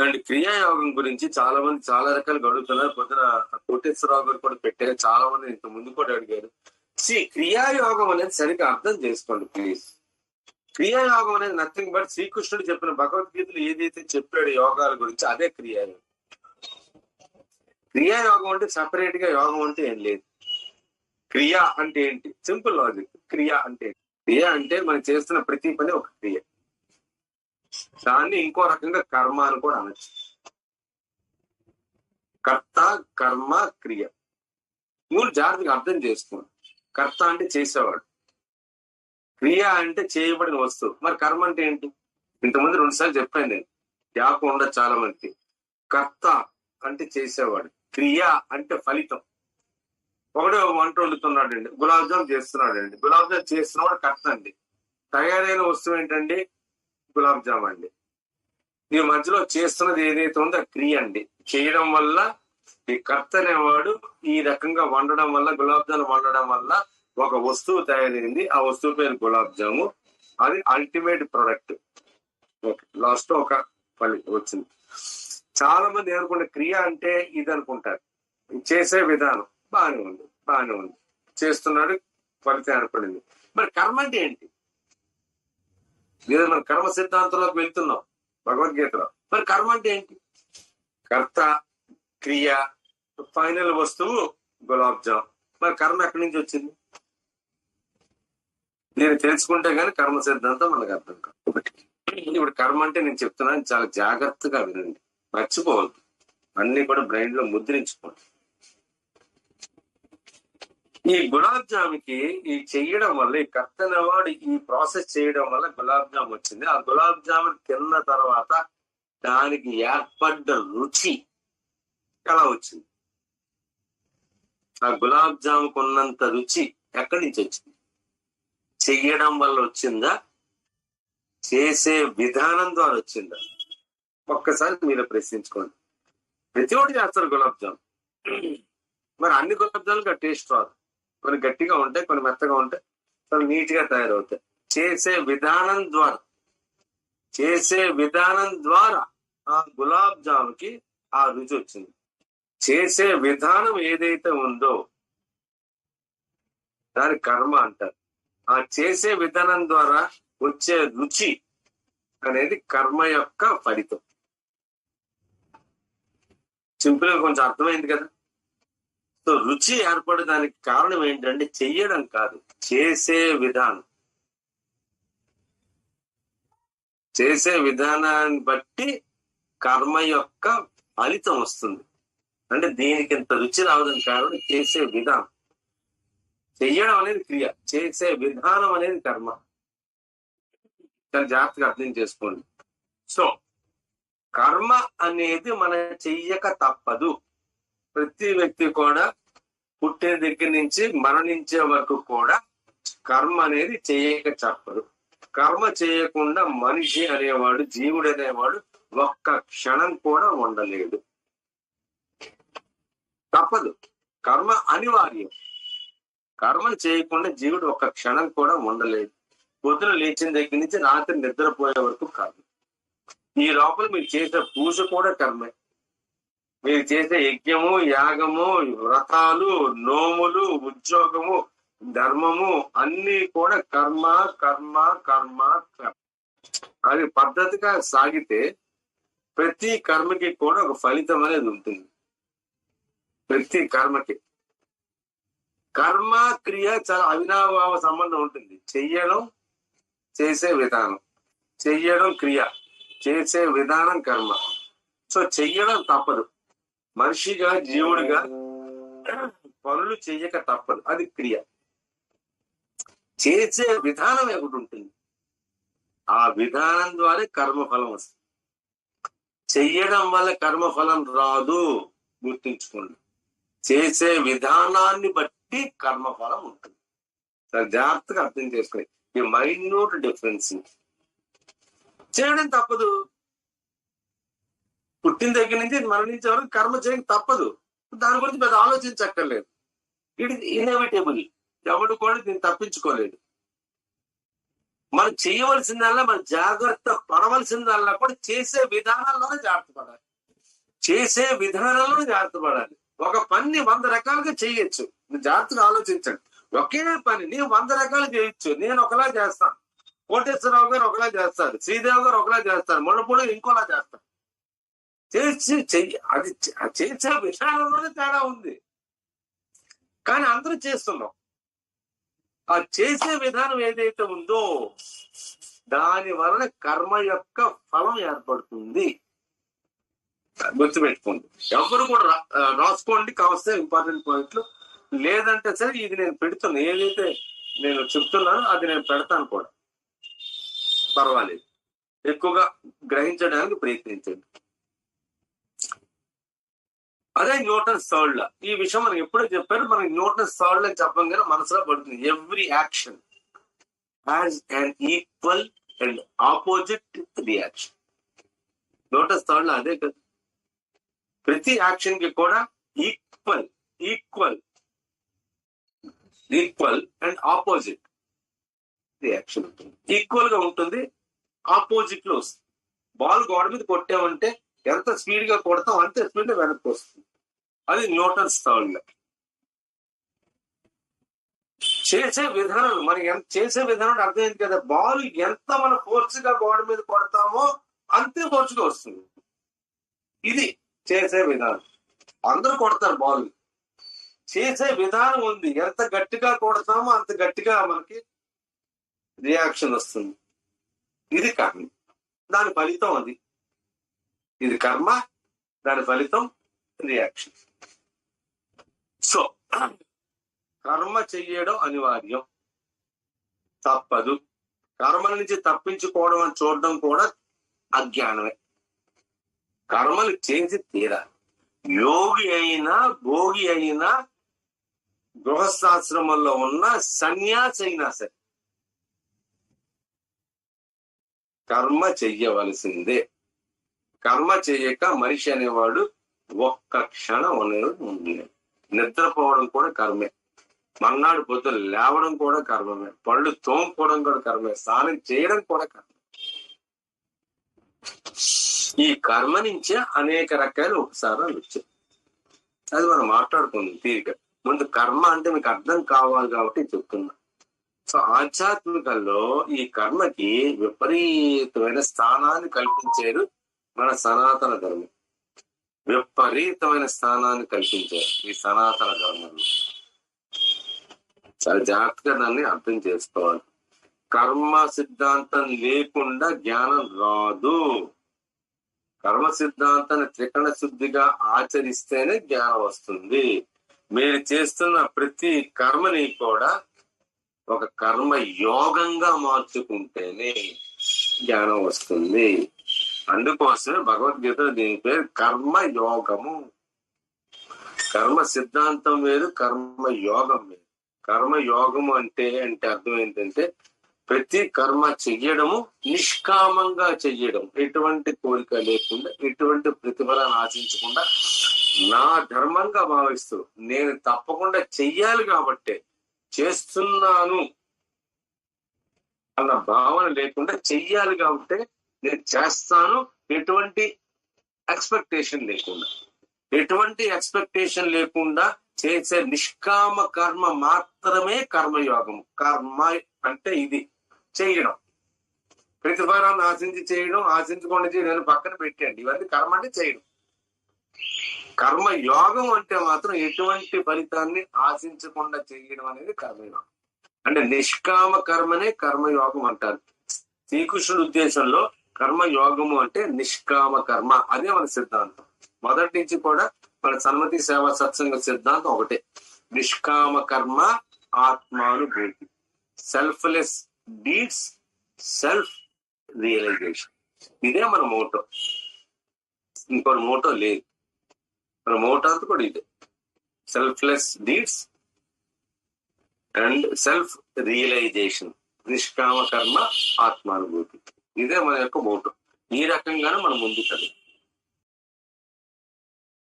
And క్రియాయోగం గురించి చాలా మంది చాలా రకాలుగా అడుగుతున్నారు. పొద్దున కోటేశ్వరరావు గారు కూడా పెట్టారు, చాలా మంది ఇంత ముందు కూడా అడిగారు. క్రియాయోగం అనేది సరిగ్గా అర్థం చేసుకోండి ప్లీజ్. క్రియాయోగం అనేది నథింగ్ బట్ శ్రీకృష్ణుడు చెప్పిన భగవద్గీతలు ఏదైతే చెప్పాడు యోగాల గురించి అదే క్రియాయోగం. క్రియాయోగం అంటే సపరేట్ గా యోగం అంటే ఏం లేదు. క్రియ అంటే ఏంటి? Simple logic. క్రియ అంటే మనం చేస్తున్న ప్రతి పని ఒక క్రియ. దాన్ని ఇంకో రకంగా కర్మ అని కూడా అనొచ్చు. కర్త, కర్మ, క్రియ మూడు జాగ్రత్తగా అర్థం చేసుకోండి. కర్త అంటే చేసేవాడు, క్రియ అంటే చేయబడిన వస్తువు. మరి కర్మ అంటే ఏంటి? ఇంతకుముందు 2 సార్లు చెప్పాను నేను, జ్ఞాపకం ఉండదు చాలా మందికి. కర్త అంటే చేసేవాడు, క్రియ అంటే ఫలితం. ఒకడు వంట వండుతున్నాడండి, గులాబ్ జామ్ చేస్తున్నాడండి. గులాబ్ జామ్ చేస్తున్నవాడు కర్త అండి. తయారైన వస్తువు ఏంటండి? గులాబ్ జామ్ అండి. ఈ మధ్యలో చేస్తున్నది ఏదైతే ఉందో క్రియ అండి. చేయడం వల్ల ఈ కర్త అనేవాడు ఈ రకంగా వండడం వల్ల, గులాబ్ జామ్ వండడం వల్ల ఒక వస్తువు తయారైంది. ఆ వస్తువు పేరు గులాబ్ జాము. అది అల్టిమేట్ ప్రొడక్ట్. ఓకే, లాస్ట్ ఒక ఫలితం వచ్చింది. చాలా మంది ఏమనుకుంటే క్రియ అంటే ఇది అనుకుంటారు. చేసే విధానం బాగానే ఉంది, చేస్తున్నాడు, ఫలితం ఏర్పడింది. మరి కర్మ అంటే ఏంటి? లేదా మన కర్మ సిద్ధాంతంలోకి వెళ్తున్నాం భగవద్గీతలో. మరి కర్మ అంటే ఏంటి? కర్త, క్రియ, ఫైనల్ వస్తువు గులాబ్ జామ్. మరి కర్మ ఎక్కడి నుంచి వచ్చింది? నేను తెలుసుకుంటే గానీ కర్మ సిద్ధాంతం మనకు అర్థం కాదు. ఇప్పుడు కర్మ అంటే నేను చెప్తున్నాను, చాలా జాగ్రత్తగా వినండి, మర్చిపోవద్దు, అన్ని కూడా బ్రెయిన్ లో ముద్రించుకోండి. ఈ గులాబ్ జామ్కి ఈ చెయ్యడం వల్ల, ఈ కర్తనవాడు ఈ ప్రాసెస్ చేయడం వల్ల గులాబ్ జామ్ వచ్చింది. ఆ గులాబ్ జామ్ తిన్న తర్వాత దానికి ఏర్పడ్డ రుచి ఎలా వచ్చింది? ఆ గులాబ్ జామ్కు ఉన్నంత రుచి ఎక్కడి నుంచి వచ్చింది? చెయ్యడం వల్ల వచ్చిందా? చేసే విధానం ద్వారా వచ్చిందా? ఒక్కసారి మీరు ప్రశ్నించుకోండి. ప్రతి ఒక్కటి చేస్తారు గులాబ్ జామ్. మరి అన్ని గులాబ్ జాములకు టేస్ట్ రాదు. కొన్ని గట్టిగా ఉంటాయి, కొన్ని మెత్తగా ఉంటాయి, కొన్ని నీట్ గా తయారవుతాయి. చేసే విధానం ద్వారా ఆ గులాబ్ జామ్కి ఆ రుచి వచ్చింది. చేసే విధానం ఏదైతే ఉందో దాని కర్మ అంటారు. ఆ చేసే విధానం ద్వారా వచ్చే రుచి అనేది కర్మ యొక్క ఫలితం. సింపుల్ గా కొంచెం అర్థమైంది కదా? సో రుచి ఏర్పడడానికి కారణం ఏంటంటే చెయ్యడం కాదు, చేసే విధానం. చేసే విధానాన్ని బట్టి కర్మ యొక్క ఫలితం వస్తుంది. అంటే దీనికి ఇంత రుచి రావడానికి కారణం చేసే విధానం. చెయ్యడం అనేది క్రియ, చేసే విధానం అనేది కర్మ. చాలా జాగ్రత్తగా అర్థం చేసుకోండి. సో కర్మ అనేది మనం చెయ్యక తప్పదు. ప్రతి వ్యక్తి కూడా పుట్టిన దగ్గర నుంచి మరణించే వరకు కూడా కర్మ అనేది చేయక తప్పదు. కర్మ చేయకుండా మనిషి అనేవాడు, జీవుడు అనేవాడు ఒక్క క్షణం కూడా ఉండలేడు. తప్పదు, కర్మ అనివార్యం. కర్మను చేయకుండా జీవుడు ఒక్క క్షణం కూడా ఉండలేడు. పొద్దున లేచిన దగ్గర నుంచి రాత్రి నిద్రపోయే వరకు కర్మ. ఈ లోపల మీరు చేసే పూజ కూడా కర్మే. మీరు చేసే యజ్ఞము, యాగము, వ్రతాలు, నోములు, ఉద్యోగము, ధర్మము అన్ని కూడా కర్మ కర్మ కర్మ కర్మ. అది పద్ధతిగా సాగితే ప్రతి కర్మకి కూడా ఒక ఫలితం అనేది ఉంటుంది. ప్రతి కర్మకి కర్మ క్రియ చాలా అవినాభావ సంబంధం ఉంటుంది. చెయ్యడం, చేసే విధానం. చెయ్యడం క్రియ, చేసే విధానం కర్మ. సో చెయ్యడం తప్పదు. మనిషిగా, జీవుడిగా పనులు చెయ్యక తప్పదు, అది క్రియ. చేసే విధానం ఒకటి ఉంటుంది, ఆ విధానం ద్వారా కర్మఫలం వస్తుంది. చెయ్యడం వల్ల కర్మఫలం రాదు, గుర్తుంచుకోండి. చేసే విధానాన్ని బట్టి కర్మఫలం ఉంటుంది. జాగ్రత్తగా అర్థం చేసుకుని ఈ మైన్యూట్ డిఫరెన్స్. చేయడం తప్పదు, పుట్టిన దగ్గర నుంచి మరణించే వరకు కర్మ చేయడం తప్పదు. దాని గురించి పెద్ద ఆలోచించక్కర్లేదు. It is inevitable. ఎవడు కూడా దీన్ని తప్పించుకోలేడు. మనం చేయవలసిందల్లా, మనం జాగ్రత్త పడవలసిందల్లా కూడా చేసే విధానాల్లోనే జాగ్రత్త పడాలి. చేసే విధానంలోనే జాగ్రత్త పడాలి. ఒక పని 100 రకాలుగా చేయొచ్చు. జాగ్రత్తగా ఆలోచించండి. ఒకే పని నేను 100 రకాలు చేయొచ్చు. నేను ఒకలా చేస్తాను, కోటేశ్వరరావు గారు ఒకలా చేస్తారు, శ్రీదేవి గారు ఒకలా చేస్తారు, ముళ్ళపూడి ఇంకోలా చేస్తారు. అది చేసే విధానంలోనే తేడా ఉంది. కానీ అందరూ చేస్తున్నాం. ఆ చేసే విధానం ఏదైతే ఉందో దాని వలన కర్మ యొక్క ఫలం ఏర్పడుతుంది. గుర్తుపెట్టుకోండి. ఎవరు కూడా రాసుకోండి కావస్తే ఇంపార్టెంట్ పాయింట్లు. లేదంటే సరే ఇది నేను పెడుతున్నా, ఏదైతే నేను చెప్తున్నానో అది నేను పెడతాను కూడా, పర్వాలేదు. ఎక్కువగా గ్రహించడానికి ప్రయత్నించండి. అదే న్యూటన్స్ థర్డ్ లా. ఈ విషయం మనం ఎప్పుడో చెప్పారు. మనకి న్యూటన్స్ థర్డ్ లా చెప్పగానే మనసులో పడుతుంది. Every action has an equal and opposite reaction. Newton's third law అదే కదా. ప్రతి యాక్షన్ కి కూడా equal equal equal and opposite reaction ఉంటుంది. ఈక్వల్ గా ఉంటుంది, ఆపోజిట్ లో వస్తుంది. బాల్ గోడ మీద కొట్టామంటే ఎంత స్పీడ్ గా కొడతాం అంతే స్పీడ్ గా వెనక్కి వస్తుంది. అది న్యూటన్స్ థర్డ్ లా. చేసే విధానం మనం ఎంత చేసే విధానం అర్థమైంది కదా. బాల్ ఎంత మనం ఫోర్స్ గా గోడ మీద కొడతామో అంతే ఫోర్స్ గా వస్తుంది. ఇది చేసే విధానం. అందరూ కొడతారు బాల్, చేసే విధానం ఉంది. ఎంత గట్టిగా కొడతామో అంత గట్టిగా మనకి రియాక్షన్ వస్తుంది. ఇది కర్మ, దాని ఫలితం అది. ఇది కర్మ, దాని ఫలితం రియాక్షన్. సో కర్మ చెయ్యడం అనివార్యం, తప్పదు. కర్మల నుంచి తప్పించుకోవడం అని చూడడం కూడా అజ్ఞానమే. కర్మలు చేసి తీరాలి. యోగి అయినా భోగి అయినా గృహస్థాశ్రమంలో ఉన్న సన్యాసి అయినా సరే కర్మ చెయ్యవలసిందే. కర్మ చేయక మనిషి అనేవాడు ఒక్క క్షణం అనేది ఉండలేదు. నిద్రపోవడం కూడా కర్మే, మన్నాడు పొద్దులు లేవడం కూడా కర్మమే, పళ్ళు తోముకోవడం కూడా కర్మే, స్నానం చేయడం కూడా కర్మ. ఈ కర్మ నుంచే అనేక రకాల ఉపసారాలు వచ్చాయి. అది మనం మాట్లాడుకుందాం తీరిక. ముందు కర్మ అంటే మీకు అర్థం కావాలి కాబట్టి చెప్తున్నా. సో ఆధ్యాత్మికంలో ఈ కర్మకి విపరీతమైన స్థానాన్ని కల్పించారు మన సనాతన ధర్మం. విపరీతమైన స్థానాన్ని కల్పించారు ఈ సనాతన ధర్మంలో. చాలా జాగ్రత్తగా దాన్ని అర్థం చేసుకోవాలి. కర్మ సిద్ధాంతం లేకుండా జ్ఞానం రాదు. కర్మ సిద్ధాంతాన్ని త్రికరణ శుద్ధిగా ఆచరిస్తేనే జ్ఞానం వస్తుంది. మీరు చేస్తున్న ప్రతి కర్మని కూడా ఒక కర్మ యోగంగా మార్చుకుంటేనే జ్ఞానం వస్తుంది. అందుకోసమే భగవద్గీత దీని పేరు కర్మ యోగము. కర్మ సిద్ధాంతం వేరు, కర్మ యోగం వేరు. కర్మ యోగము అంటే అర్థం ఏంటంటే ప్రతి కర్మ చెయ్యడము నిష్కామంగా చెయ్యడం, ఎటువంటి కోరిక లేకుండా, ఎటువంటి ప్రతిఫలాన్ని ఆశించకుండా, నా ధర్మంగా భావిస్తూ నేను తప్పకుండా చెయ్యాలి కాబట్టే చేస్తున్నాను అన్న భావన లేకుండా, చెయ్యాలి కాబట్టి నేను చేస్తాను, ఎటువంటి ఎక్స్పెక్టేషన్ లేకుండా, ఎటువంటి ఎక్స్పెక్టేషన్ లేకుండా చేసే నిష్కామ కర్మ మాత్రమే కర్మయోగం. కర్మ అంటే ఇది చేయడం, ప్రతిఫలాన్ని ఆశించి చేయడం, ఆశించకుండా చేయడం పక్కన పెట్టండి. ఇవన్నీ కర్మ అంటే చేయడం. కర్మయోగం అంటే మాత్రం ఎటువంటి ఫలితాన్ని ఆశించకుండా చేయడం అనేది కర్మయోగం. అంటే నిష్కామ కర్మనే కర్మయోగం అంటారు. శ్రీకృష్ణుడి ఉద్దేశంలో కర్మయోగము అంటే నిష్కామ కర్మ. అదే మన సిద్ధాంతం. మొదటి నుంచి కూడా మన సన్మతి సేవా సత్సంగ సిద్ధాంతం ఒకటే. నిష్కామ కర్మ ఆత్మానుభూతి, సెల్ఫ్లెస్ డీడ్స్, సెల్ఫ్ రియలైజేషన్. ఇదే మన మోటో. ఇంకో మోటో లేదు. మన మోటో అంతా కూడా ఇదే, selfless deeds and self realisation. నిష్కామ కర్మ ఆత్మానుభూతి, ఇదే మన యొక్క మోటో. ఈ రకంగానే మనం ముందుకు